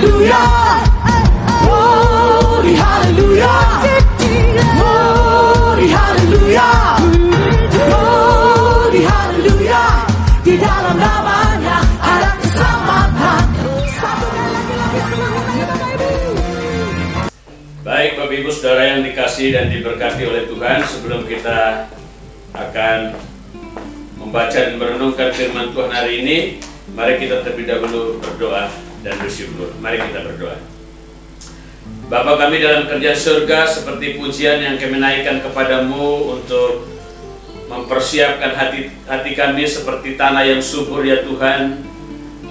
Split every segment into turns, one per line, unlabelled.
haleluya, glory haleluya, glory haleluya, glory haleluya. Di dalam namanya ada keselamatan.
Baik Bapak Ibu Saudara yang dikasihi dan diberkati oleh Tuhan, sebelum kita akan membaca dan merenungkan firman Tuhan hari ini, mari kita terlebih dahulu berdoa dan bersyukur. Mari kita berdoa. Bapa kami dalam kerjaan surga, seperti pujian yang kami naikkan kepadamu untuk mempersiapkan hati kami seperti tanah yang subur ya Tuhan.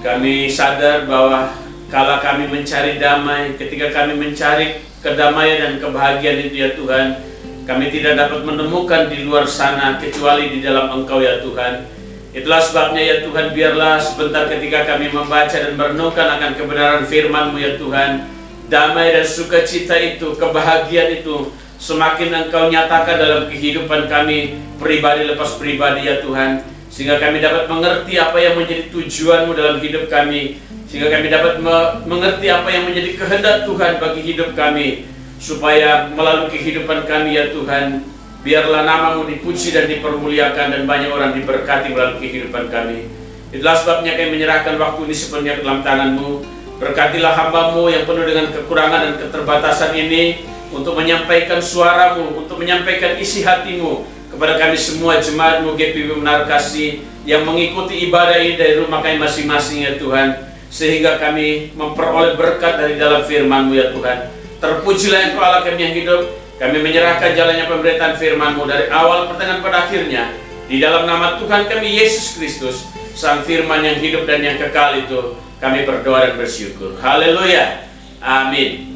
Kami sadar bahwa kala kami mencari damai, ketika kami mencari kedamaian dan kebahagiaan itu ya Tuhan, kami tidak dapat menemukan di luar sana kecuali di dalam Engkau ya Tuhan. Itulah sebabnya ya Tuhan, biarlah sebentar ketika kami membaca dan merenungkan akan kebenaran firman-Mu ya Tuhan, damai dan sukacita itu, kebahagiaan itu semakin Engkau nyatakan dalam kehidupan kami pribadi lepas pribadi ya Tuhan, sehingga kami dapat mengerti apa yang menjadi tujuan-Mu dalam hidup kami, sehingga kami dapat mengerti apa yang menjadi kehendak Tuhan bagi hidup kami, supaya melalui kehidupan kami ya Tuhan, biarlah nama-Mu dipuji dan dipermuliakan dan banyak orang diberkati melalui kehidupan kami. Itulah sebabnya kami menyerahkan waktu ini sepenuhnya ke dalam tangan-Mu. Berkatilah hamba-Mu yang penuh dengan kekurangan dan keterbatasan ini, untuk menyampaikan suara-Mu, untuk menyampaikan isi hati-Mu kepada kami semua jemaat-Mu GPIB Menara Kasih yang mengikuti ibadah ini dari rumah kami masing-masing ya Tuhan, sehingga kami memperoleh berkat dari dalam firman-Mu ya Tuhan. Terpujilah Engkau Allah kami yang hidup. Kami menyerahkan jalannya pemberitaan firman-Mu dari awal pertengahan pada akhirnya, di dalam nama Tuhan kami Yesus Kristus, Sang Firman yang hidup dan yang kekal itu, kami berdoa dan bersyukur. Haleluya, amin.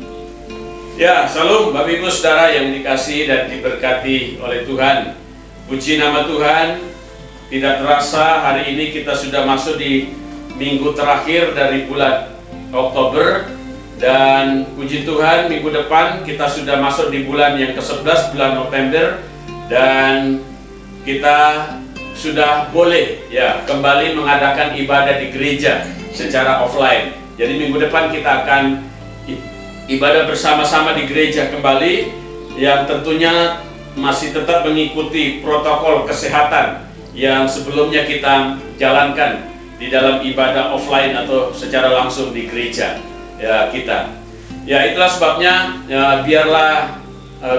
Ya, salam Bapak Ibu Saudara yang dikasihi dan diberkati oleh Tuhan. Puji nama Tuhan. Tidak terasa hari ini kita sudah masuk di minggu terakhir dari bulan Oktober, dan puji Tuhan minggu depan kita sudah masuk di bulan yang ke-11, bulan November, dan kita sudah boleh ya kembali mengadakan ibadah di gereja secara offline. Jadi minggu depan kita akan ibadah bersama-sama di gereja kembali, yang tentunya masih tetap mengikuti protokol kesehatan yang sebelumnya kita jalankan di dalam ibadah offline atau secara langsung di gereja ya kita. Ya, itulah sebabnya ya, biarlah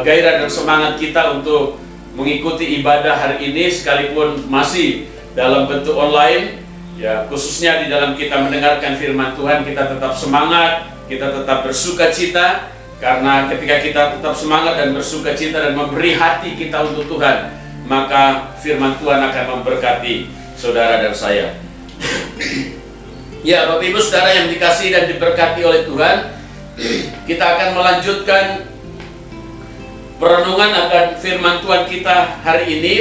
gairah dan semangat kita untuk mengikuti ibadah hari ini sekalipun masih dalam bentuk online ya, khususnya di dalam kita mendengarkan firman Tuhan, kita tetap semangat, kita tetap bersuka cita, karena ketika kita tetap semangat dan bersuka cita dan memberi hati kita untuk Tuhan, maka firman Tuhan akan memberkati saudara dan saya. Ya, Bapak Ibu Saudara yang dikasihi dan diberkati oleh Tuhan, kita akan melanjutkan perenungan akan firman Tuhan kita hari ini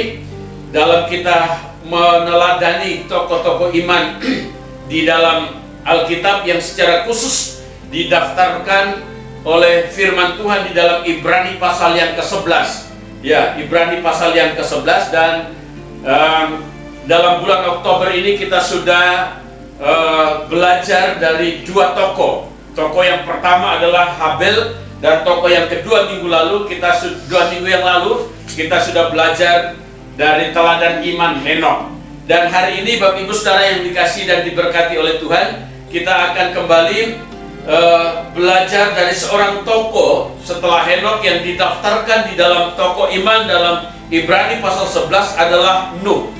dalam kita meneladani tokoh-tokoh iman di dalam Alkitab yang secara khusus didaftarkan oleh firman Tuhan di dalam Ibrani pasal yang ke-11. Ya, Ibrani pasal yang ke-11, dan dalam bulan Oktober ini kita sudah belajar dari dua tokoh. Tokoh yang pertama adalah Habel, dan tokoh yang kedua minggu yang lalu kita sudah belajar dari teladan iman Henokh. Dan hari ini Bapak Ibu Saudara yang dikasihi dan diberkati oleh Tuhan, kita akan kembali belajar dari seorang tokoh setelah Henokh yang didaftarkan di dalam tokoh iman dalam Ibrani pasal 11 adalah Nuh.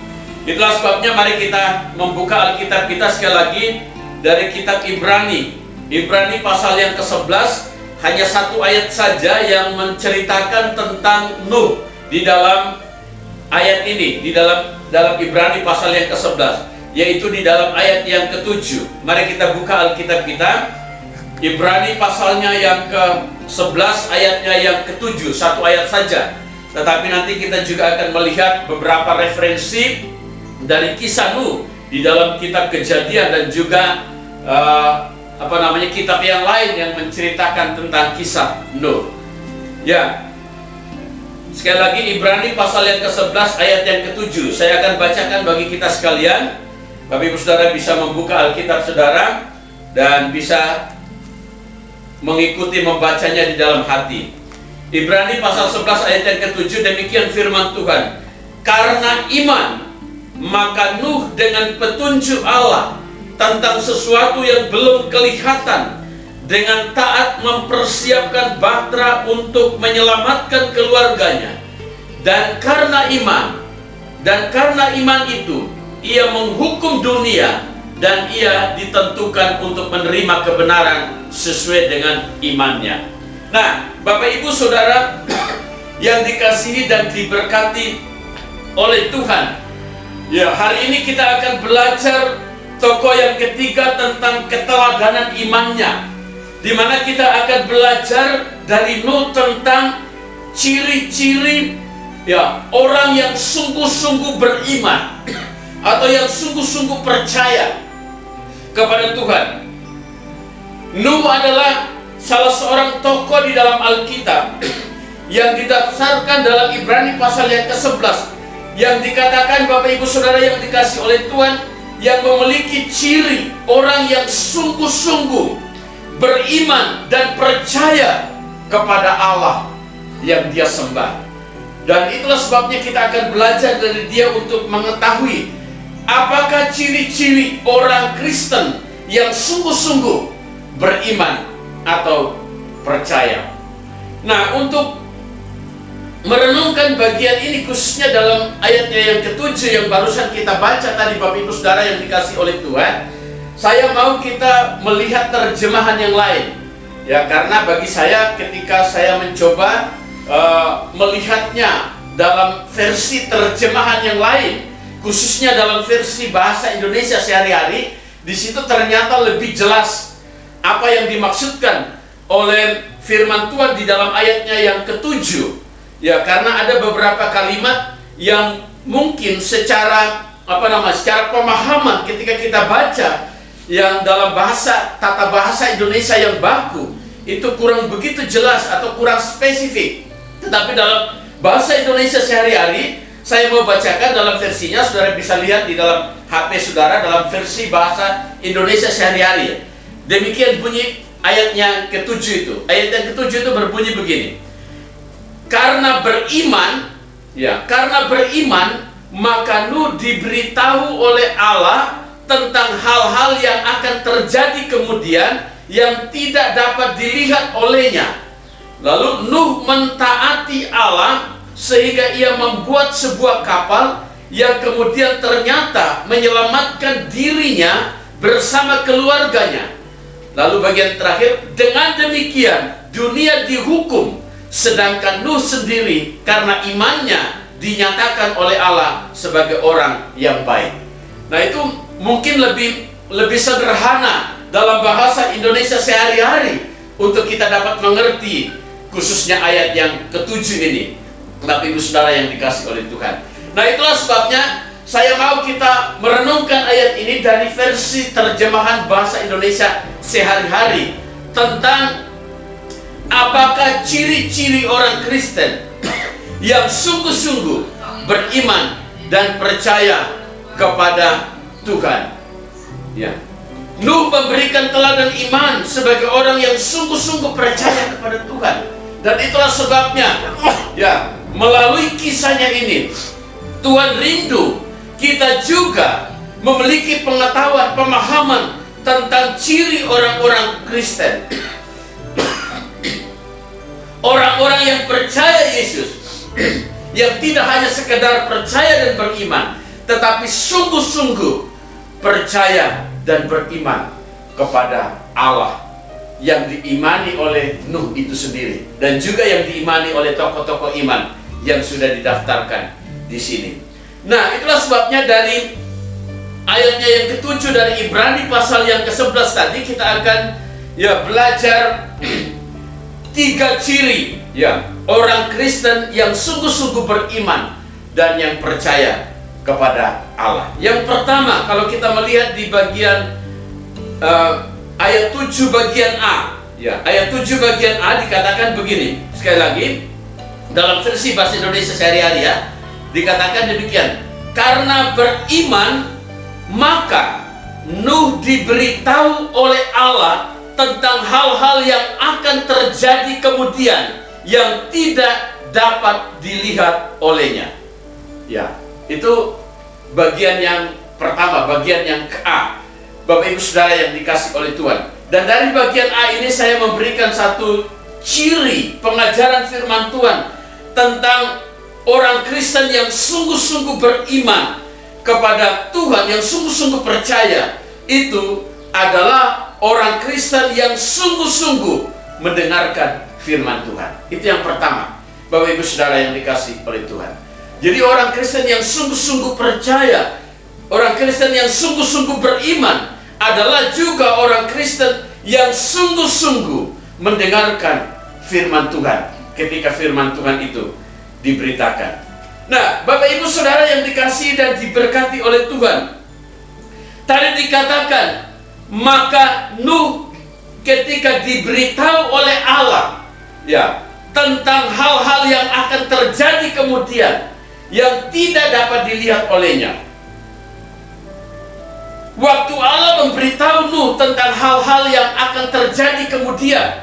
Itulah sebabnya mari kita membuka Alkitab kita sekali lagi dari kitab Ibrani. Ibrani pasal yang ke-11, hanya satu ayat saja yang menceritakan tentang Nuh di dalam ayat ini, di dalam Ibrani pasal yang ke-11, yaitu di dalam ayat yang ke-7. Mari kita buka Alkitab kita. Ibrani pasalnya yang ke-11 ayatnya yang ke-7, satu ayat saja. Tetapi nanti kita juga akan melihat beberapa referensi dari kisah Nuh di dalam kitab Kejadian dan juga kitab yang lain yang menceritakan tentang kisah Nuh. Ya. Sekali lagi Ibrani pasal yang ke-11 ayat yang ke-7. Saya akan bacakan bagi kita sekalian. Bapak Ibu Saudara bisa membuka Alkitab Saudara dan bisa mengikuti membacanya di dalam hati. Ibrani pasal 11 ayat yang ke-7, demikian firman Tuhan. Karena iman, maka Nuh dengan petunjuk Allah tentang sesuatu yang belum kelihatan, dengan taat mempersiapkan bahtera untuk menyelamatkan keluarganya. Dan karena iman itu, ia menghukum dunia, dan ia ditentukan untuk menerima kebenaran sesuai dengan imannya. Nah, Bapak Ibu Saudara yang dikasihi dan diberkati oleh Tuhan, ya, hari ini kita akan belajar tokoh yang ketiga tentang keteladanan imannya, di mana kita akan belajar dari Nuh tentang ciri-ciri, ya, orang yang sungguh-sungguh beriman atau yang sungguh-sungguh percaya kepada Tuhan. Nuh adalah salah seorang tokoh di dalam Alkitab yang didasarkan dalam Ibrani pasal yang ke-11, yang dikatakan, Bapak Ibu Saudara yang dikasih oleh Tuhan, yang memiliki ciri orang yang sungguh-sungguh beriman dan percaya kepada Allah yang dia sembah. Dan itulah sebabnya kita akan belajar dari dia untuk mengetahui apakah ciri-ciri orang Kristen yang sungguh-sungguh beriman atau percaya. Nah, untuk merenungkan bagian ini khususnya dalam ayatnya yang ke-7 yang barusan kita baca tadi, Bapak Ibu Saudara yang dikasih oleh Tuhan, saya mau kita melihat terjemahan yang lain. Ya, karena bagi saya ketika saya mencoba melihatnya dalam versi terjemahan yang lain, khususnya dalam versi bahasa Indonesia sehari-hari, di situ ternyata lebih jelas apa yang dimaksudkan oleh firman Tuhan di dalam ayatnya yang ke-7. Ya, karena ada beberapa kalimat yang mungkin secara secara pemahaman ketika kita baca yang dalam tata bahasa Indonesia yang baku itu kurang begitu jelas atau kurang spesifik. Tetapi dalam bahasa Indonesia sehari-hari, saya mau bacakan dalam versinya, saudara bisa lihat di dalam HP saudara, dalam versi bahasa Indonesia sehari-hari. Demikian bunyi ayatnya ke-7 itu. Ayat yang ke-7 itu berbunyi begini. Karena beriman, maka Nuh diberitahu oleh Allah tentang hal-hal yang akan terjadi kemudian yang tidak dapat dilihat olehnya. Lalu Nuh mentaati Allah sehingga ia membuat sebuah kapal yang kemudian ternyata menyelamatkan dirinya bersama keluarganya. Lalu bagian terakhir, dengan demikian dunia dihukum, sedangkan Nuh sendiri karena imannya dinyatakan oleh Allah sebagai orang yang baik. Nah, itu mungkin lebih sederhana dalam bahasa Indonesia sehari-hari untuk kita dapat mengerti khususnya ayat yang ke-7 ini, Bapak Ibu Saudara yang dikasih oleh Tuhan. Nah, itulah sebabnya saya mau kita merenungkan ayat ini dari versi terjemahan bahasa Indonesia sehari-hari tentang apakah ciri-ciri orang Kristen yang sungguh-sungguh beriman dan percaya kepada Tuhan. Ya. Nuh memberikan teladan iman sebagai orang yang sungguh-sungguh percaya kepada Tuhan. Dan itulah sebabnya, ya, melalui kisahnya ini, Tuhan rindu kita juga memiliki pengetahuan, pemahaman tentang ciri orang-orang Kristen. Orang-orang yang percaya Yesus, yang tidak hanya sekedar percaya dan beriman, tetapi sungguh-sungguh percaya dan beriman kepada Allah yang diimani oleh Nuh itu sendiri, dan juga yang diimani oleh tokoh-tokoh iman yang sudah didaftarkan di sini. Nah, itulah sebabnya dari ayatnya yang ke-7 dari Ibrani pasal yang ke-11 tadi kita akan belajar 3 ciri orang Kristen yang sungguh-sungguh beriman dan yang percaya kepada Allah. Yang pertama, kalau kita melihat di bagian ayat 7 bagian A, ayat 7 bagian A dikatakan begini. Sekali lagi, dalam versi bahasa Indonesia sehari-hari dikatakan demikian. Karena beriman, maka Nuh diberitahu oleh Allah tentang hal-hal yang akan terjadi kemudian yang tidak dapat dilihat olehnya. Ya, itu bagian yang pertama, bagian yang ke A. Bapak Ibu Saudara yang dikasih oleh Tuhan. Dan dari bagian A ini saya memberikan satu ciri pengajaran firman Tuhan tentang orang Kristen yang sungguh-sungguh beriman kepada Tuhan, yang sungguh-sungguh percaya. Itu adalah orang Kristen yang sungguh-sungguh mendengarkan firman Tuhan. Itu yang pertama, Bapak Ibu Saudara yang dikasih oleh Tuhan. Jadi orang Kristen yang sungguh-sungguh percaya, orang Kristen yang sungguh-sungguh beriman adalah juga orang Kristen yang sungguh-sungguh mendengarkan firman Tuhan ketika firman Tuhan itu diberitakan. Nah, Bapak Ibu Saudara yang dikasihi dan diberkati oleh Tuhan, tadi dikatakan, maka Nuh ketika diberitahu oleh Allah, ya, tentang hal-hal yang akan terjadi kemudian yang tidak dapat dilihat olehnya. Waktu Allah memberitahu Nuh tentang hal-hal yang akan terjadi kemudian,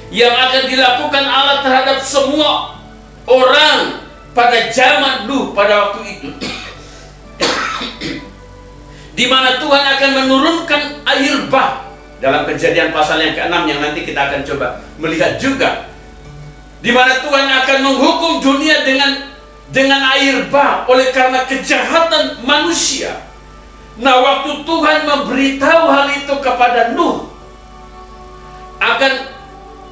yang akan dilakukan Allah terhadap semua orang pada zaman Nuh pada waktu itu, di mana Tuhan akan menurunkan air bah dalam Kejadian pasal yang ke-6 yang nanti kita akan coba melihat juga, di mana Tuhan akan menghukum dunia dengan air bah oleh karena kejahatan manusia. Nah, waktu Tuhan memberitahu hal itu kepada Nuh akan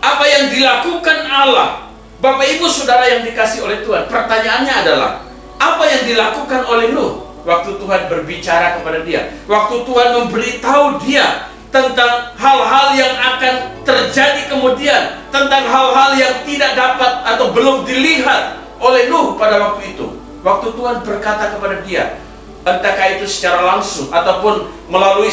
apa yang dilakukan Allah, Bapak Ibu Saudara yang dikasih oleh Tuhan, pertanyaannya adalah, apa yang dilakukan oleh Nuh waktu Tuhan berbicara kepada dia, waktu Tuhan memberitahu dia tentang hal-hal yang akan terjadi kemudian, tentang hal-hal yang tidak dapat atau belum dilihat oleh Nuh pada waktu itu. Waktu Tuhan berkata kepada dia, entahkah itu secara langsung ataupun melalui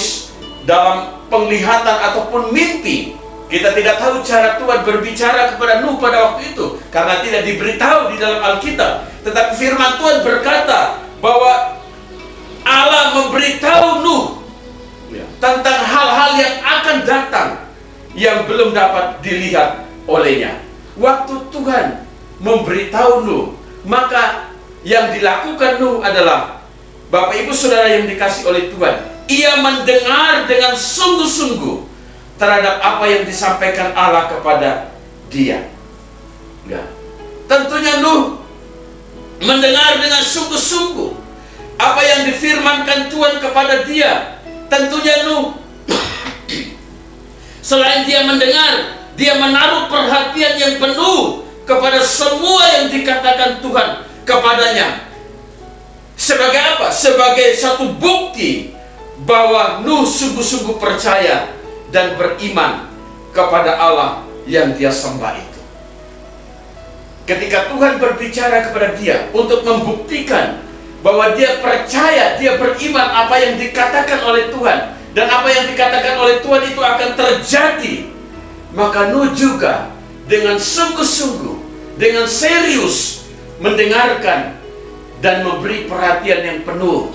dalam penglihatan ataupun mimpi, kita tidak tahu cara Tuhan berbicara kepada Nuh pada waktu itu karena tidak diberitahu di dalam Alkitab. Tetapi firman Tuhan berkata bahwa Allah memberitahu Nuh tentang hal-hal yang akan datang yang belum dapat dilihat olehnya. Waktu Tuhan memberitahu Nuh, maka yang dilakukan Nuh adalah, Bapak Ibu Saudara yang dikasih oleh Tuhan, ia mendengar dengan sungguh-sungguh terhadap apa yang disampaikan Allah kepada dia. Ya. Tentunya Nuh mendengar dengan sungguh-sungguh apa yang difirmankan Tuhan kepada dia. Tentunya Nuh selain dia mendengar, dia menaruh perhatian yang penuh kepada semua yang dikatakan Tuhan kepadanya. Sebagai apa? Sebagai satu bukti bahwa Nuh sungguh-sungguh percaya dan beriman kepada Allah yang dia sembah itu. Ketika Tuhan berbicara kepada dia untuk membuktikan bahwa dia percaya, dia beriman apa yang dikatakan oleh Tuhan, dan apa yang dikatakan oleh Tuhan itu akan terjadi, maka Nuh juga dengan sungguh-sungguh, dengan serius mendengarkan dan memberi perhatian yang penuh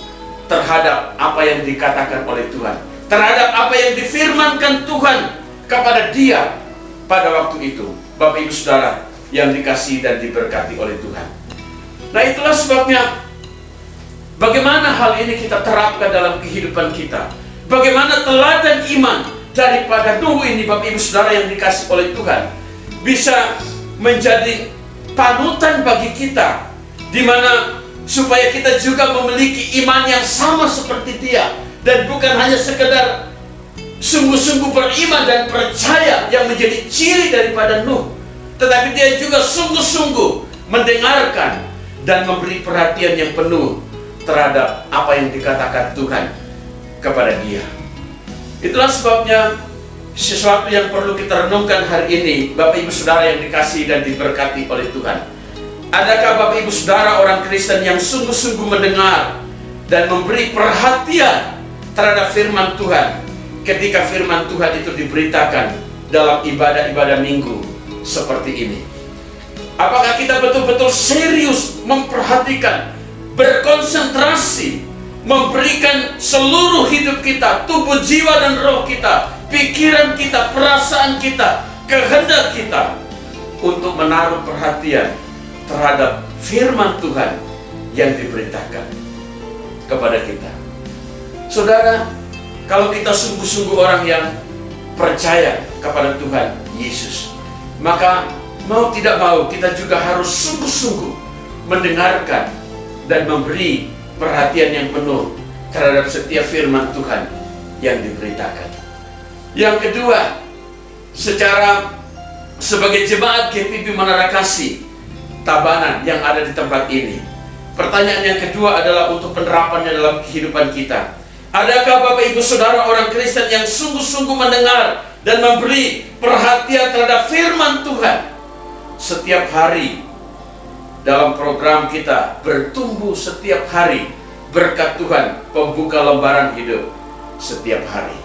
terhadap apa yang dikatakan oleh Tuhan, terhadap apa yang difirmankan Tuhan kepada dia pada waktu itu. Bapak Ibu Saudara yang dikasihi dan diberkati oleh Tuhan. Nah, itulah sebabnya bagaimana hal ini kita terapkan dalam kehidupan kita. Bagaimana teladan iman daripada Nuh ini, Bapak Ibu Saudara yang dikasihi oleh Tuhan, bisa menjadi panutan bagi kita, di mana supaya kita juga memiliki iman yang sama seperti dia, dan bukan hanya sekedar sungguh-sungguh beriman dan percaya yang menjadi ciri daripada Nuh, tetapi dia juga sungguh-sungguh mendengarkan dan memberi perhatian yang penuh terhadap apa yang dikatakan Tuhan kepada dia. Itulah sebabnya sesuatu yang perlu kita renungkan hari ini, Bapak Ibu Saudara yang dikasihi dan diberkati oleh Tuhan. Adakah Bapak Ibu Saudara orang Kristen yang sungguh-sungguh mendengar dan memberi perhatian terhadap firman Tuhan ketika firman Tuhan itu diberitakan dalam ibadah-ibadah minggu seperti ini? Apakah kita betul-betul serius memperhatikan, berkonsentrasi, memberikan seluruh hidup kita, tubuh, jiwa, dan roh kita, pikiran kita, perasaan kita, kehendak kita untuk menaruh perhatian terhadap firman Tuhan yang diberitakan kepada kita. Saudara, kalau kita sungguh-sungguh orang yang percaya kepada Tuhan Yesus, maka mau tidak mau kita juga harus sungguh-sungguh mendengarkan dan memberi perhatian yang penuh terhadap setiap firman Tuhan yang diberitakan. Yang kedua, sebagai jemaat GPB Menara Kasih Tabanan yang ada di tempat ini, pertanyaan yang kedua adalah untuk penerapannya dalam kehidupan kita. Adakah Bapak Ibu Saudara orang Kristen yang sungguh-sungguh mendengar dan memberi perhatian terhadap firman Tuhan setiap hari? Dalam program kita bertumbuh setiap hari berkat Tuhan, pembuka lembaran hidup setiap hari.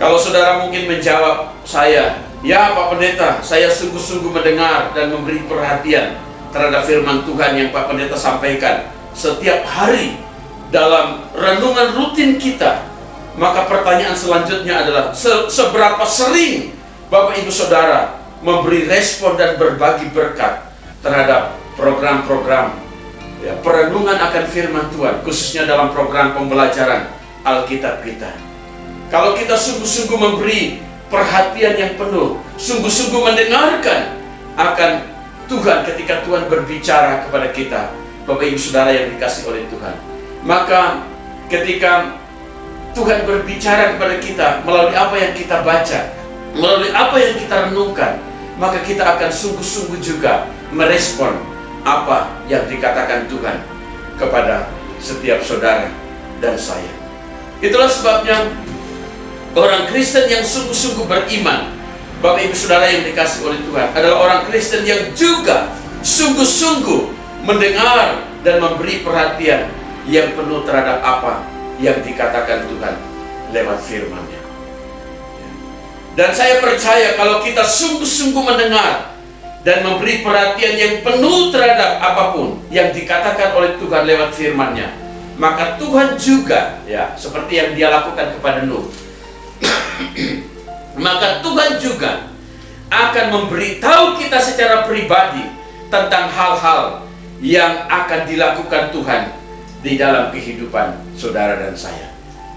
Kalau saudara mungkin menjawab saya, ya Pak Pendeta, saya sungguh-sungguh mendengar dan memberi perhatian terhadap firman Tuhan yang Pak Pendeta sampaikan setiap hari dalam renungan rutin kita. Maka pertanyaan selanjutnya adalah seberapa sering Bapak Ibu Saudara memberi respon dan berbagi berkat terhadap program-program perenungan akan firman Tuhan, khususnya dalam program pembelajaran Alkitab kita. Kalau kita sungguh-sungguh memberi perhatian yang penuh, sungguh-sungguh mendengarkan akan Tuhan ketika Tuhan berbicara kepada kita, Bapak Ibu Saudara yang dikasihi oleh Tuhan, maka ketika Tuhan berbicara kepada kita melalui apa yang kita baca, melalui apa yang kita renungkan, maka kita akan sungguh-sungguh juga merespon apa yang dikatakan Tuhan kepada setiap saudara dan saya. Itulah sebabnya orang Kristen yang sungguh-sungguh beriman, Bapak Ibu Saudara yang dikasihi oleh Tuhan, adalah orang Kristen yang juga sungguh-sungguh mendengar dan memberi perhatian yang penuh terhadap apa yang dikatakan Tuhan lewat firman-Nya. Dan saya percaya kalau kita sungguh-sungguh mendengar dan memberi perhatian yang penuh terhadap apapun yang dikatakan oleh Tuhan lewat firman-Nya, maka Tuhan juga, ya, seperti yang Dia lakukan kepada Nuh, maka Tuhan juga akan memberitahu kita secara pribadi tentang hal-hal yang akan dilakukan Tuhan di dalam kehidupan saudara dan saya.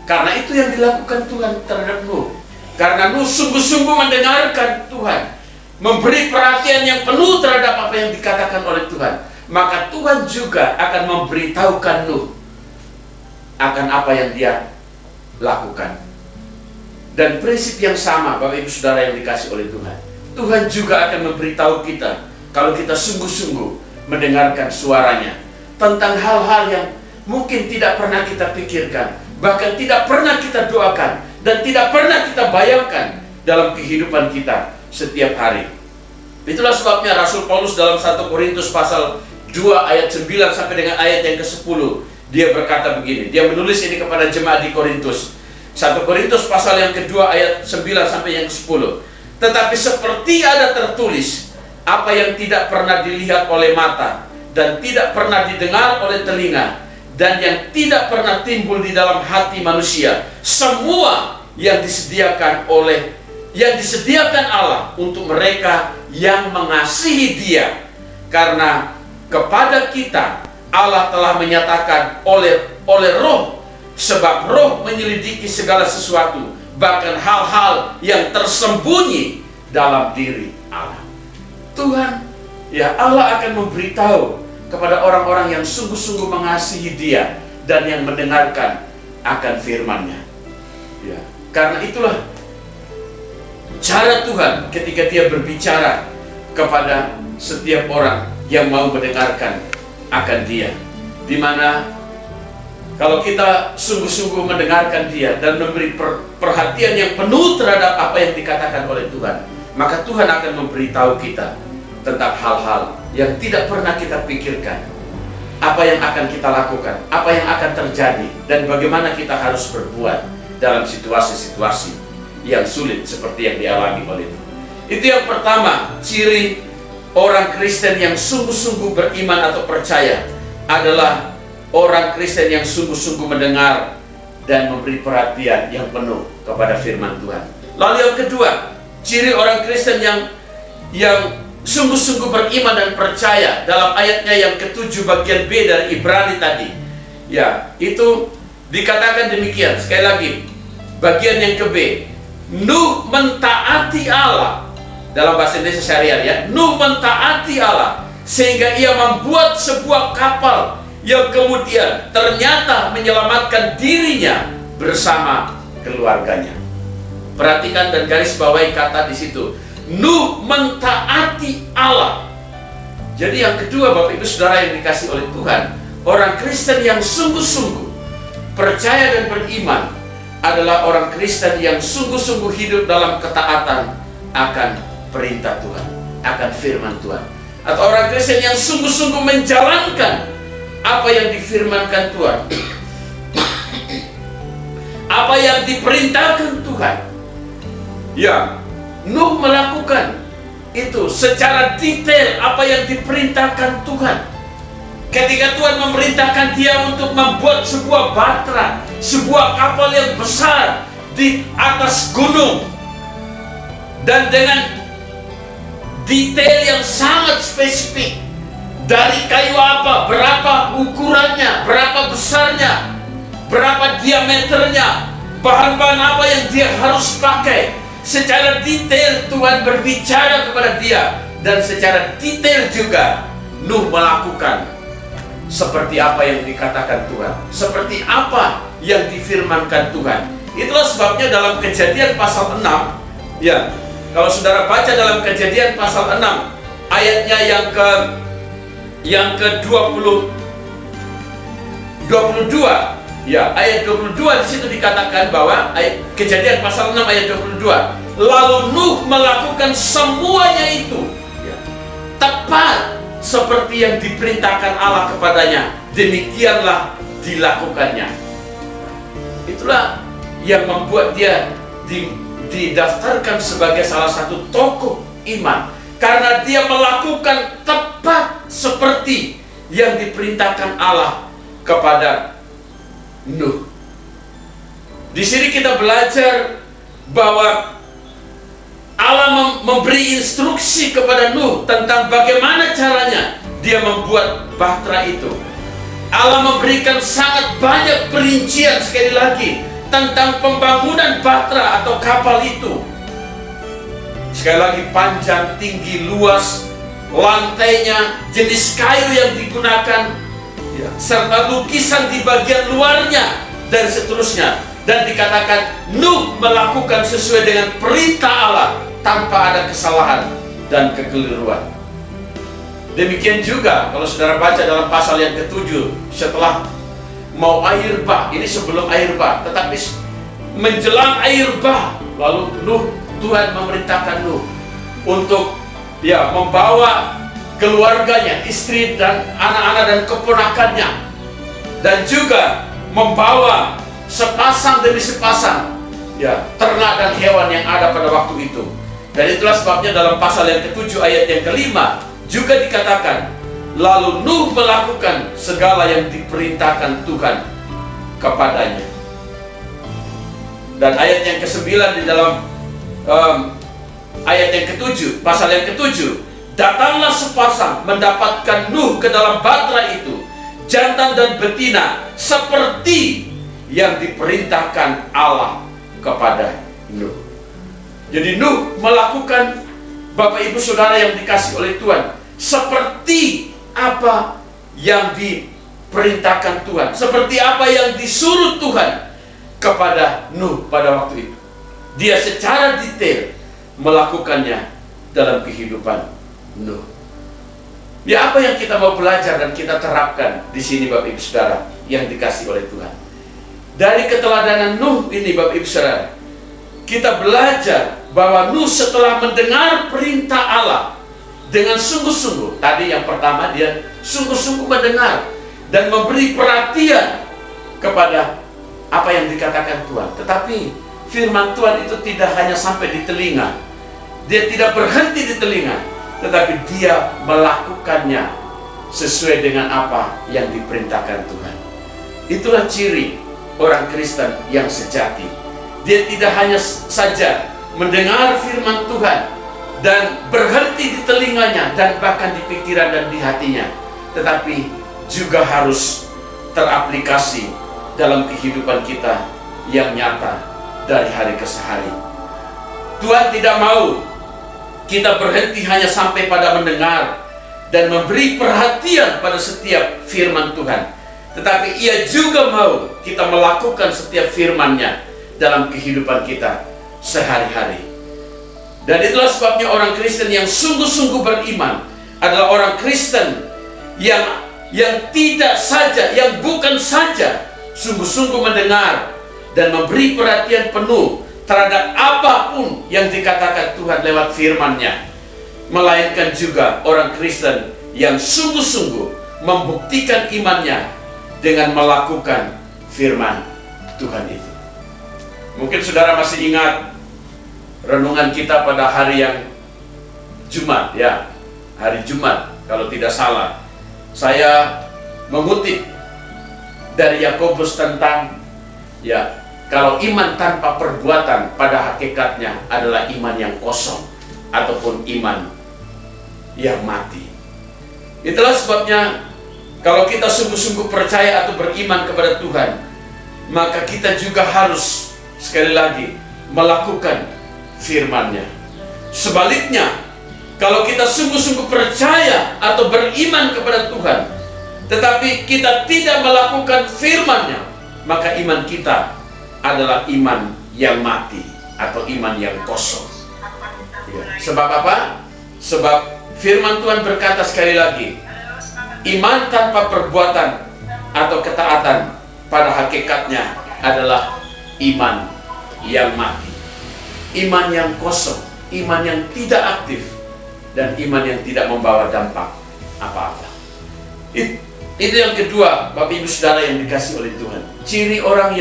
Karena itu yang dilakukan Tuhan terhadap Nuh. Karena Nuh sungguh-sungguh mendengarkan Tuhan, memberi perhatian yang penuh terhadap apa yang dikatakan oleh Tuhan, maka Tuhan juga akan memberitahukan Nuh akan apa yang dia lakukan. Dan prinsip yang sama, Bapak Ibu Saudara yang dikasihi oleh Tuhan, Tuhan juga akan memberitahu kita kalau kita sungguh-sungguh mendengarkan suaranya tentang hal-hal yang mungkin tidak pernah kita pikirkan, bahkan tidak pernah kita doakan, dan tidak pernah kita bayangkan dalam kehidupan kita setiap hari. Itulah sebabnya Rasul Paulus dalam 1 Korintus pasal 2 ayat 9 sampai dengan ayat yang ke-10, dia berkata begini, dia menulis ini kepada jemaat di Korintus. 1 Korintus pasal yang kedua ayat 9 sampai yang ke-10. Tetapi seperti ada tertulis, apa yang tidak pernah dilihat oleh mata dan tidak pernah didengar oleh telinga dan yang tidak pernah timbul di dalam hati manusia, semua yang disediakan Allah untuk mereka yang mengasihi Dia. Karena kepada kita Allah telah menyatakan oleh Roh, sebab Roh menyelidiki segala sesuatu, bahkan hal-hal yang tersembunyi dalam diri Allah. Tuhan, ya, Allah akan memberitahu kepada orang-orang yang sungguh-sungguh mengasihi Dia dan yang mendengarkan akan firman-Nya. Ya, karena itulah cara Tuhan ketika Dia berbicara kepada setiap orang yang mau mendengarkan akan Dia, di mana kalau kita sungguh-sungguh mendengarkan Dia dan memberi perhatian yang penuh terhadap apa yang dikatakan oleh Tuhan, maka Tuhan akan memberitahu kita tentang hal-hal yang tidak pernah kita pikirkan, apa yang akan kita lakukan, apa yang akan terjadi, dan bagaimana kita harus berbuat dalam situasi-situasi yang sulit seperti yang dialami oleh itu. Itu yang pertama, ciri orang Kristen yang sungguh-sungguh beriman atau percaya adalah orang Kristen yang sungguh-sungguh mendengar dan memberi perhatian yang penuh kepada firman Tuhan. Lalu yang kedua, ciri orang Kristen yang sungguh-sungguh beriman dan percaya, dalam ayatnya yang ke-7 bagian B dari Ibrani tadi. Ya, itu dikatakan demikian. Sekali lagi, bagian yang ke B. Nuh mentaati Allah. Dalam bahasa Indonesia syariah ya, Nuh mentaati Allah sehingga ia membuat sebuah kapal yang kemudian ternyata menyelamatkan dirinya bersama keluarganya. Perhatikan dan garis bawahi kata di situ. Nuh mentaati Allah. Jadi yang kedua, Bapak Ibu Saudara yang dikasihi oleh Tuhan, orang Kristen yang sungguh-sungguh percaya dan beriman adalah orang Kristen yang sungguh-sungguh hidup dalam ketaatan akan perintah Tuhan, akan firman Tuhan. Atau orang Kristen yang sungguh-sungguh menjalankan apa yang difirmankan Tuhan, apa yang diperintahkan Tuhan. Ya, Nuh melakukan itu secara detail apa yang diperintahkan Tuhan. Ketika Tuhan memerintahkan dia untuk membuat sebuah batra, sebuah kapal yang besar di atas gunung, dan dengan detail yang sangat spesifik, dari kayu apa, berapa ukurannya, berapa besarnya, berapa diameternya, bahan-bahan apa yang dia harus pakai. Secara detail Tuhan berbicara kepada dia, dan secara detail juga Nuh melakukan seperti apa yang dikatakan Tuhan, seperti apa yang difirmankan Tuhan. Itulah sebabnya dalam Kejadian pasal 6, ya, kalau saudara baca dalam Kejadian pasal 6 ayatnya yang ke-22, ya, ayat 22 di situ dikatakan bahwa Kejadian pasal 6 ayat 22, lalu Nuh melakukan semuanya itu, ya, tepat seperti yang diperintahkan Allah kepadanya, demikianlah dilakukannya. Itulah yang membuat dia didaftarkan sebagai salah satu tokoh iman, karena dia melakukan tepat seperti yang diperintahkan Allah kepada Nuh. Di sini kita belajar bahwa Allah memberi instruksi kepada Nuh tentang bagaimana caranya dia membuat bahtera itu. Allah memberikan sangat banyak perincian, sekali lagi, tentang pembangunan bahtera atau kapal itu. Sekali lagi, panjang, tinggi, luas, lantainya, jenis kayu yang digunakan, ya, serta lukisan di bagian luarnya, dan seterusnya. Dan dikatakan Nuh melakukan sesuai dengan perintah Allah tanpa ada kesalahan dan kekeliruan. Demikian juga kalau saudara baca dalam pasal yang ke-7, setelah mau air bah, ini sebelum air bah, tetapi menjelang air bah, lalu Tuhan memerintahkan Nuh untuk, ya, membawa keluarganya, istri dan anak-anak dan keponakannya, dan juga membawa sepasang demi sepasang, ya, ternak dan hewan yang ada pada waktu itu. Dan itulah sebabnya dalam pasal yang ke-7 ayat yang ke-5 juga dikatakan, lalu Nuh melakukan segala yang diperintahkan Tuhan kepadanya. Dan ayat yang ke-9 di dalam ayat yang ke-7, pasal yang ke-7, datanglah sepasang mendapatkan Nuh ke dalam bahtera itu, jantan dan betina, seperti yang diperintahkan Allah kepada Nuh. Jadi Nuh melakukan, Bapak Ibu Saudara yang dikasihi oleh Tuhan, seperti apa yang diperintahkan Tuhan, seperti apa yang disuruh Tuhan kepada Nuh pada waktu itu. Dia secara detail melakukannya dalam kehidupan Nuh. Ya, apa yang kita mau belajar dan kita terapkan di sini, Bapak Ibu Saudara yang dikasihi oleh Tuhan? Dari keteladanan Nuh ini, Bapak Ibu Saudara, kita belajar bahwa Nuh setelah mendengar perintah Allah dengan sungguh-sungguh, tadi yang pertama dia sungguh-sungguh mendengar dan memberi perhatian kepada apa yang dikatakan Tuhan. Tetapi firman Tuhan itu tidak hanya sampai di telinga, dia tidak berhenti di telinga, tetapi dia melakukannya sesuai dengan apa yang diperintahkan Tuhan. Itulah ciri orang Kristen yang sejati. Dia tidak hanya saja mendengar firman Tuhan dan berhenti di telinganya dan bahkan di pikiran dan di hatinya, tetapi juga harus teraplikasi dalam kehidupan kita yang nyata dari hari ke hari. Tuhan tidak mau kita berhenti hanya sampai pada mendengar dan memberi perhatian pada setiap firman Tuhan, tetapi Ia juga mau kita melakukan setiap firman-Nya dalam kehidupan kita sehari-hari. Dan itulah sebabnya orang Kristen yang sungguh-sungguh beriman adalah orang Kristen yang tidak saja, yang bukan saja sungguh-sungguh mendengar dan memberi perhatian penuh terhadap apapun yang dikatakan Tuhan lewat firman-Nya, melainkan juga orang Kristen yang sungguh-sungguh membuktikan imannya dengan melakukan firman Tuhan itu. Mungkin saudara masih ingat renungan kita pada hari yang Jumat, ya, hari Jumat kalau tidak salah. Saya mengutip dari Yakobus tentang, ya, kalau iman tanpa perbuatan pada hakikatnya adalah iman yang kosong ataupun iman yang mati. Itulah sebabnya kalau kita sungguh-sungguh percaya atau beriman kepada Tuhan, maka kita juga harus sekali lagi melakukan firman-Nya. Sebaliknya, kalau kita sungguh-sungguh percaya atau beriman kepada Tuhan, tetapi kita tidak melakukan firman-Nya, maka iman kita adalah iman yang mati atau iman yang kosong. Ya. Sebab apa? Sebab firman Tuhan berkata sekali lagi, iman tanpa perbuatan atau ketaatan pada hakikatnya adalah iman yang mati, iman yang kosong, iman yang tidak aktif, dan iman yang tidak membawa dampak apa-apa. Itu yang kedua, Bapak Ibu Saudara yang dikasihi oleh Tuhan. Ciri orang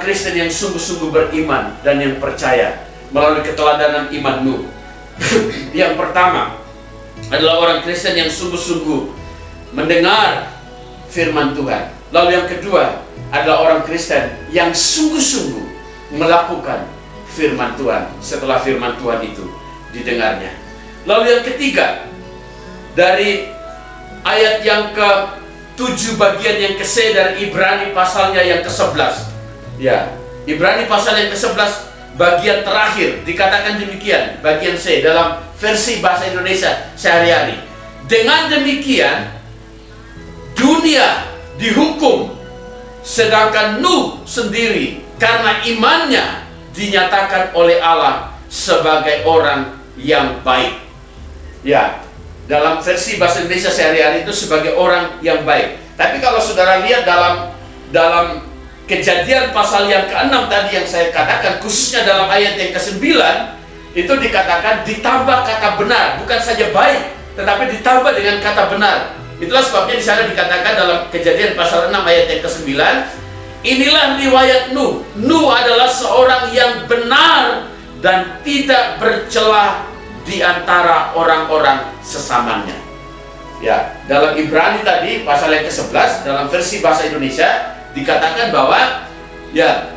Kristen yang sungguh-sungguh beriman dan yang percaya melalui keteladanan iman Nuh. Yang pertama adalah orang Kristen yang sungguh-sungguh mendengar firman Tuhan. Lalu yang kedua adalah orang Kristen yang sungguh-sungguh melakukan firman Tuhan setelah firman Tuhan itu didengarnya. Lalu yang ketiga, dari ayat yang ke-7 bagian yang ke-C dari Ibrani pasalnya yang ke-11. Ya, Ibrani pasal yang ke-11 bagian terakhir dikatakan demikian, bagian C dalam versi bahasa Indonesia sehari-hari. Dengan demikian dunia dihukum, sedangkan Nuh sendiri karena imannya dinyatakan oleh Allah sebagai orang yang baik. Ya, dalam versi bahasa Indonesia sehari-hari itu sebagai orang yang baik. Tapi kalau saudara lihat dalam Kejadian pasal yang ke-6 tadi yang saya katakan, khususnya dalam ayat yang ke-9, itu dikatakan ditambah kata benar, bukan saja baik, tetapi ditambah dengan kata benar. Itulah sebabnya di sana dikatakan dalam Kejadian pasal 6 ayat yang ke-9, inilah riwayat Nuh. Nuh adalah seorang yang benar dan tidak bercela di antara orang-orang sesamanya. Ya, dalam Ibrani tadi pasal yang ke-11 dalam versi bahasa Indonesia dikatakan bahwa, ya,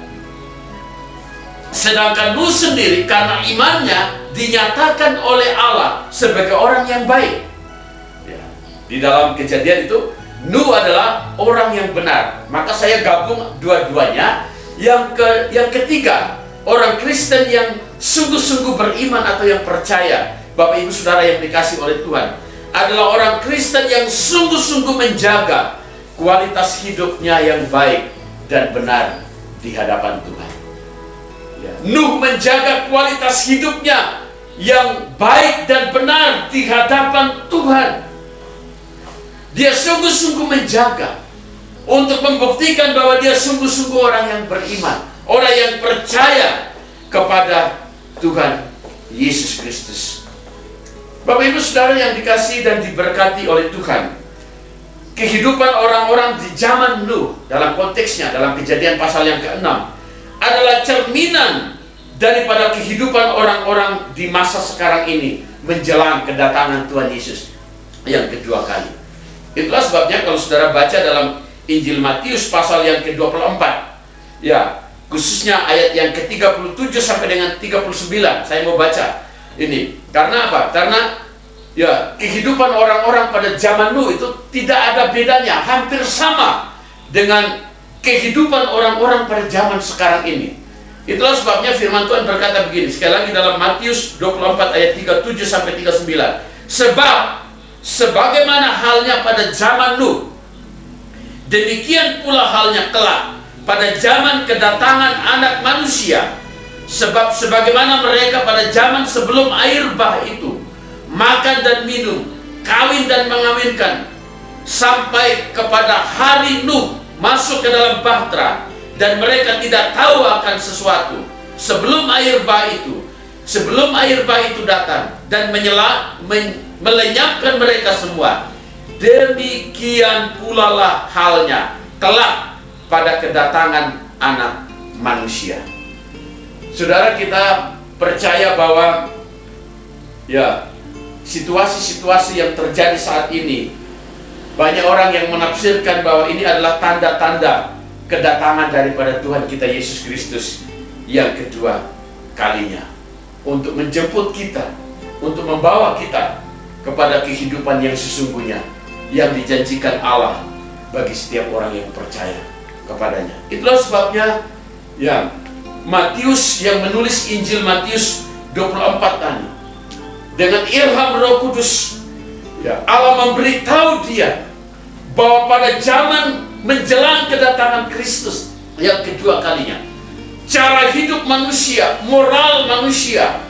sedangkan Nuh sendiri karena imannya dinyatakan oleh Allah sebagai orang yang baik. Ya, di dalam Kejadian itu Nuh adalah orang yang benar. Maka saya gabung dua-duanya. Yang ketiga, orang Kristen yang sungguh-sungguh beriman atau yang percaya, Bapak Ibu Saudara yang dikasihi oleh Tuhan, adalah orang Kristen yang sungguh-sungguh menjaga kualitas hidupnya yang baik dan benar di hadapan Tuhan. Ya. Nuh menjaga kualitas hidupnya yang baik dan benar di hadapan Tuhan. Dia sungguh-sungguh menjaga untuk membuktikan bahwa dia sungguh-sungguh orang yang beriman, orang yang percaya kepada Tuhan Yesus Kristus. Bapak Ibu Saudara yang dikasihi dan diberkati oleh Tuhan, kehidupan orang-orang di zaman Nuh dalam konteksnya, dalam Kejadian pasal yang ke-6, adalah cerminan daripada kehidupan orang-orang di masa sekarang ini menjelang kedatangan Tuhan Yesus yang kedua kali. Itulah sebabnya kalau saudara baca dalam
Injil Matius pasal yang ke-24. Ya, khususnya ayat yang ke-37 sampai dengan 39. Saya mau baca ini. Karena apa? Karena ya, kehidupan orang-orang pada zaman Nuh itu tidak ada bedanya, hampir sama dengan kehidupan orang-orang pada zaman sekarang ini. Itulah sebabnya firman Tuhan berkata begini, sekali lagi dalam Matius 24 ayat 37 sampai 39. Sebab sebagaimana halnya pada zaman Nuh, demikian pula halnya kelak pada zaman kedatangan Anak Manusia. Sebab sebagaimana mereka pada zaman sebelum air bah itu makan dan minum, kawin dan mengawinkan, sampai kepada hari Nuh masuk ke dalam bahtera, dan mereka tidak tahu akan sesuatu sebelum air bah itu datang dan melenyapkan mereka semua. Demikian pula lah halnya kelak pada kedatangan Anak Manusia. Saudara, kita percaya bahwa ya, situasi-situasi yang terjadi saat ini, banyak orang yang menafsirkan bahwa ini adalah tanda-tanda kedatangan daripada Tuhan kita Yesus Kristus yang kedua kalinya, untuk menjemput kita, untuk membawa kita kepada kehidupan yang sesungguhnya yang dijanjikan Allah bagi setiap orang yang percaya kepadanya. Itulah sebabnya ya, Matius yang menulis Injil Matius 24 tadi, dengan ilham Roh Kudus, ya, Allah memberitahu dia bahwa pada zaman menjelang kedatangan Kristus yang kedua kalinya, cara hidup manusia, moral manusia,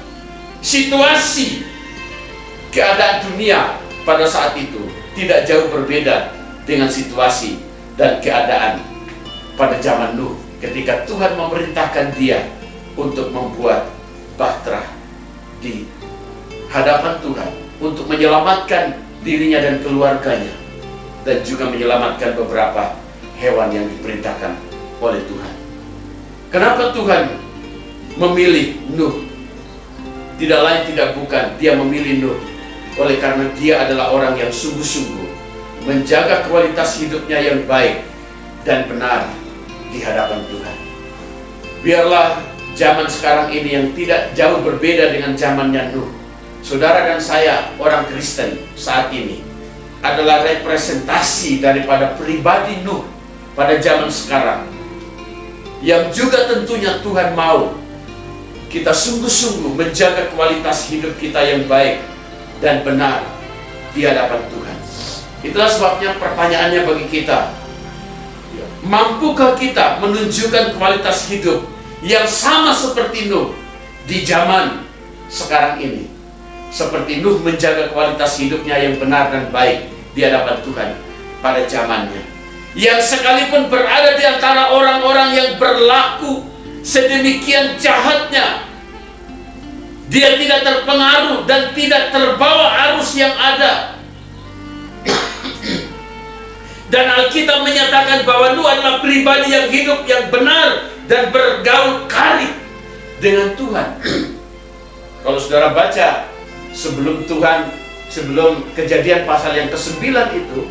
situasi, keadaan dunia pada saat itu tidak jauh berbeda dengan situasi dan keadaan pada zaman Nuh, ketika Tuhan memerintahkan dia untuk membuat bahtera di hadapan Tuhan untuk menyelamatkan dirinya dan keluarganya, dan juga menyelamatkan beberapa hewan yang diperintahkan oleh Tuhan. Kenapa Tuhan memilih Nuh? Tidak lain tidak bukan, dia memilih Nuh oleh karena dia adalah orang yang sungguh-sungguh menjaga kualitas hidupnya yang baik dan benar di hadapan Tuhan. Biarlah zaman sekarang ini yang tidak jauh berbeda dengan zamannya Nuh. Saudara dan saya, orang Kristen saat ini, adalah representasi daripada pribadi Nuh pada zaman sekarang, yang juga tentunya Tuhan mau kita sungguh-sungguh menjaga kualitas hidup kita yang baik dan benar di hadapan Tuhan. Itulah sebabnya pertanyaannya bagi kita, mampukah kita menunjukkan kualitas hidup yang sama seperti Nuh di zaman sekarang ini? Seperti Nuh menjaga kualitas hidupnya yang benar dan baik di hadapan Tuhan pada zamannya, yang sekalipun berada di antara orang-orang yang berlaku sedemikian jahatnya, dia tidak terpengaruh dan tidak terbawa arus yang ada. Dan Alkitab menyatakan bahwa Nuh adalah pribadi yang hidup yang benar dan bergaul karib dengan Tuhan. Kalau saudara baca sebelum kejadian pasal yang ke-9 itu,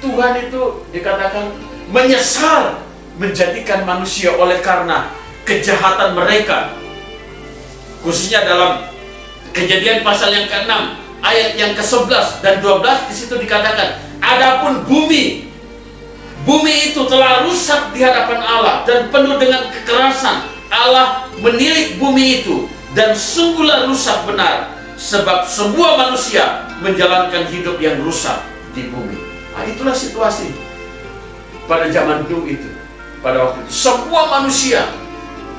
Tuhan itu dikatakan menyesal menjadikan manusia oleh karena kejahatan mereka. Khususnya dalam kejadian pasal yang ke-6 ayat yang ke-11 dan 12, di situ dikatakan, adapun bumi itu telah rusak di hadapan Allah dan penuh dengan kekerasan. Allah menilik bumi itu, dan sungguhlah rusak benar, sebab semua manusia menjalankan hidup yang rusak di bumi. Nah, itulah situasi pada zaman Nuh itu. Pada waktu itu semua manusia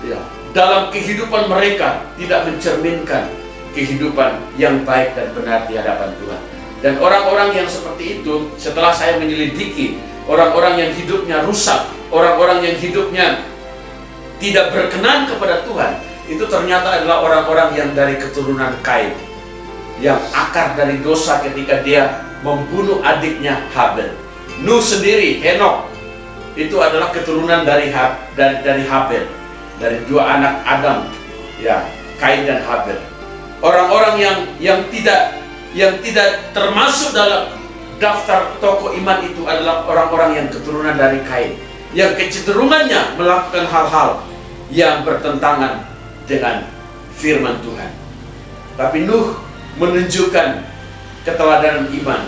ya, dalam kehidupan mereka tidak mencerminkan kehidupan yang baik dan benar di hadapan Tuhan. Dan orang-orang yang seperti itu, setelah saya menyelidiki orang-orang yang hidupnya rusak, orang-orang yang hidupnya tidak berkenan kepada Tuhan, itu ternyata adalah orang-orang yang dari keturunan Kain, yang akar dari dosa ketika dia membunuh adiknya Habel. Nuh sendiri, Henokh, itu adalah keturunan dari Habel, dari dua anak Adam, ya, Kain dan Habel. Orang-orang yang tidak termasuk daftar tokoh iman itu adalah orang-orang yang keturunan dari Kain, yang kecenderungannya melakukan hal-hal yang bertentangan dengan firman Tuhan. Tapi Nuh menunjukkan keteladanan iman,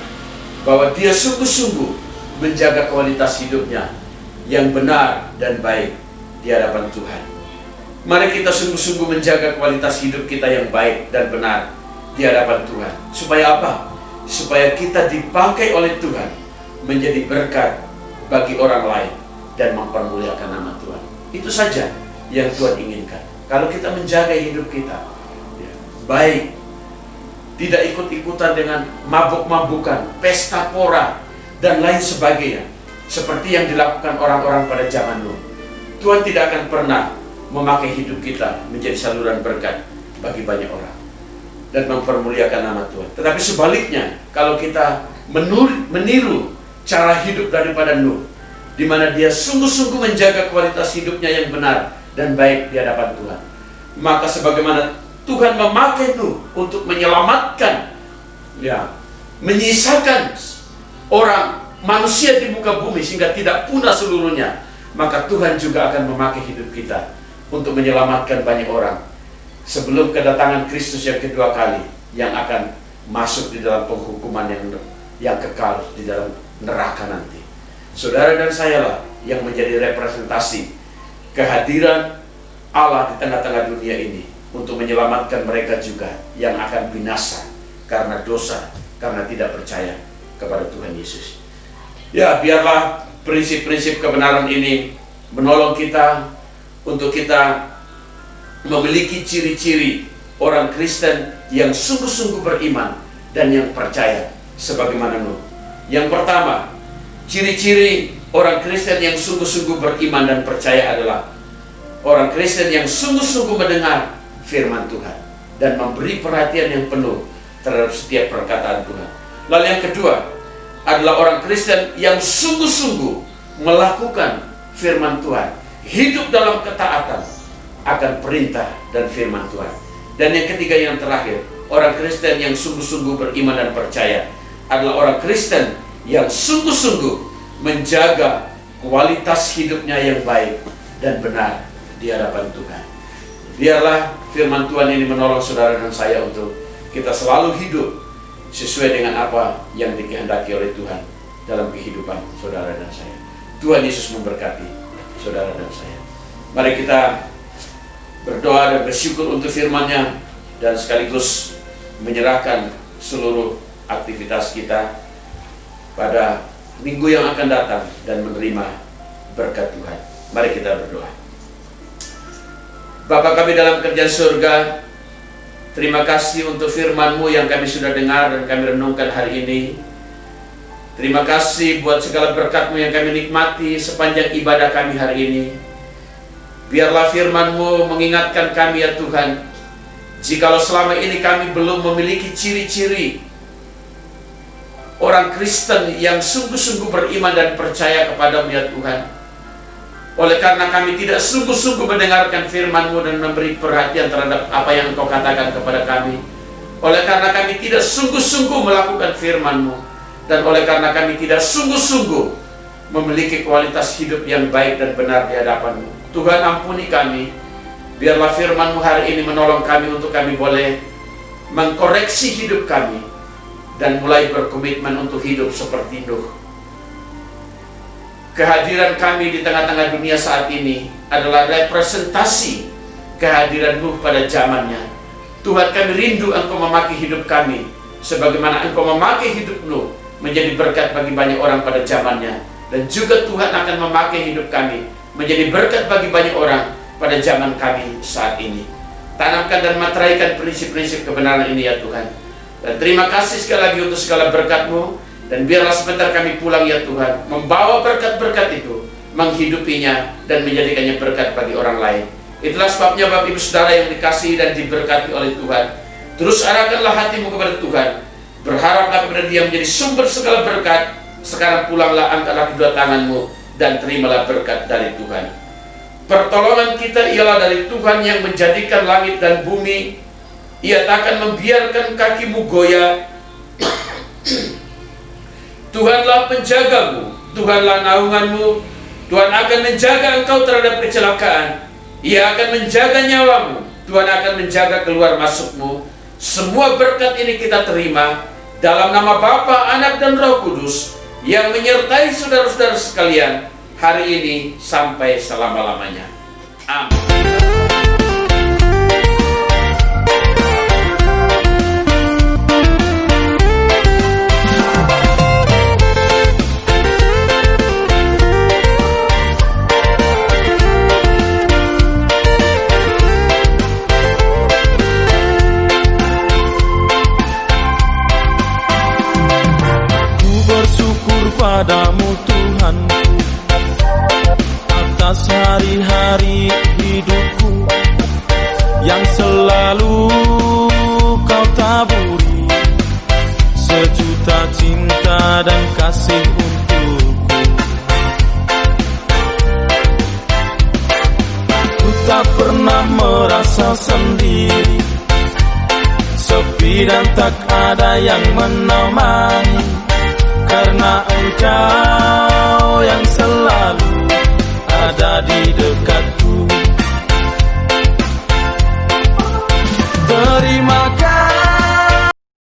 bahwa dia sungguh-sungguh menjaga kualitas hidupnya yang benar dan baik di hadapan Tuhan. Mari kita sungguh-sungguh menjaga kualitas hidup kita yang baik dan benar di hadapan Tuhan. Supaya apa? Supaya kita dipakai oleh Tuhan menjadi berkat bagi orang lain dan mempermuliakan nama Tuhan. Itu saja yang Tuhan inginkan. Kalau kita menjaga hidup kita baik, tidak ikut-ikutan dengan mabuk-mabukan, pesta pora, dan lain sebagainya, seperti yang dilakukan orang-orang pada zaman Nuh, Tuhan tidak akan pernah memakai hidup kita menjadi saluran berkat bagi banyak orang dan mempermuliakan nama Tuhan. Tetapi sebaliknya, kalau kita meniru cara hidup daripada Nuh, di mana dia sungguh-sungguh menjaga kualitas hidupnya yang benar dan baik di hadapan Tuhan, maka sebagaimana Tuhan memakai Nuh untuk menyelamatkan, menyisakan orang manusia di muka bumi sehingga tidak punah seluruhnya, maka Tuhan juga akan memakai hidup kita untuk menyelamatkan banyak orang sebelum kedatangan Kristus yang kedua kali, yang akan masuk di dalam penghukuman yang kekal di dalam neraka nanti. Saudara dan saya lah yang menjadi representasi kehadiran Allah di tengah-tengah dunia ini untuk menyelamatkan mereka juga yang akan binasa karena dosa, karena tidak percaya kepada Tuhan Yesus. Ya, biarlah prinsip-prinsip kebenaran ini menolong kita untuk kita memiliki ciri-ciri orang Kristen yang sungguh-sungguh beriman dan yang percaya sebagaimana Nuh. Yang pertama, ciri-ciri orang Kristen yang sungguh-sungguh beriman dan percaya adalah orang Kristen yang sungguh-sungguh mendengar firman Tuhan dan memberi perhatian yang penuh terhadap setiap perkataan Tuhan. Lalu yang kedua adalah orang Kristen yang sungguh-sungguh melakukan firman Tuhan, hidup dalam ketaatan akan perintah dan firman Tuhan. Dan yang ketiga, yang terakhir, orang Kristen yang sungguh-sungguh beriman dan percaya adalah orang Kristen yang sungguh-sungguh menjaga kualitas hidupnya yang baik dan benar di hadapan Tuhan. Biarlah firman Tuhan ini menolong saudara dan saya untuk kita selalu hidup sesuai dengan apa yang dikehendaki oleh Tuhan dalam kehidupan saudara dan saya. Tuhan Yesus memberkati saudara dan saya. Mari kita berdoa dan bersyukur untuk firman-Nya dan sekaligus menyerahkan seluruh aktivitas kita pada minggu yang akan datang dan menerima berkat Tuhan. Mari kita berdoa. Bapa kami dalam kerajaan surga, terima kasih untuk firman-Mu yang kami sudah dengar dan kami renungkan hari ini. Terima kasih buat segala berkat-Mu yang kami nikmati sepanjang ibadah kami hari ini. Biarlah firman-Mu mengingatkan kami ya Tuhan, jikalau selama ini kami belum memiliki ciri-ciri orang Kristen yang sungguh-sungguh beriman dan percaya kepada-Mu ya Tuhan, oleh karena kami tidak sungguh-sungguh mendengarkan firman-Mu dan memberi perhatian terhadap apa yang Engkau katakan kepada kami, oleh karena kami tidak sungguh-sungguh melakukan firman-Mu, dan oleh karena kami tidak sungguh-sungguh memiliki kualitas hidup yang baik dan benar di hadapan-Mu, Tuhan ampuni kami. Biarlah firman-Mu hari ini menolong kami untuk kami boleh mengkoreksi hidup kami dan mulai berkomitmen untuk hidup seperti Nuh. Kehadiran kami di tengah-tengah dunia saat ini adalah representasi kehadiran Nuh pada zamannya. Tuhan, kami rindu Engkau memakai hidup kami sebagaimana Engkau memakai hidup Nuh menjadi berkat bagi banyak orang pada zamannya. Dan juga Tuhan akan memakai hidup kami menjadi berkat bagi banyak orang pada zaman kami saat ini. Tanamkan dan materaikan prinsip-prinsip kebenaran ini ya Tuhan. Dan terima kasih sekali lagi untuk segala berkat-Mu. Dan biarlah sebentar kami pulang ya Tuhan, membawa berkat-berkat itu, menghidupinya dan menjadikannya berkat bagi orang lain. Itulah sebabnya Bapak Ibu Saudara yang dikasihi dan diberkati oleh Tuhan, terus arahkanlah hatimu kepada Tuhan. Berharaplah kepada Dia menjadi sumber segala berkat. Sekarang pulanglah, angkatlah kedua tanganmu dan terimalah berkat dari Tuhan. Pertolongan kita ialah dari Tuhan yang menjadikan langit dan bumi. Ia tak akan membiarkan kakimu goyah Tuhanlah penjagamu, Tuhanlah naunganmu. Tuhan akan menjaga engkau terhadap kecelakaan. Ia akan menjaga nyawamu. Tuhan akan menjaga keluar masukmu. Semua berkat ini kita terima dalam nama Bapa, Anak, dan Roh Kudus yang menyertai saudara-saudara sekalian hari ini sampai selama-lamanya. Amin.
Padamu Tuhanku, atas hari-hari hidupku yang selalu kau taburi sejuta cinta dan kasih untukku. Ku tak pernah merasa sendiri, sepi dan tak ada yang menemani, karena Engkau yang selalu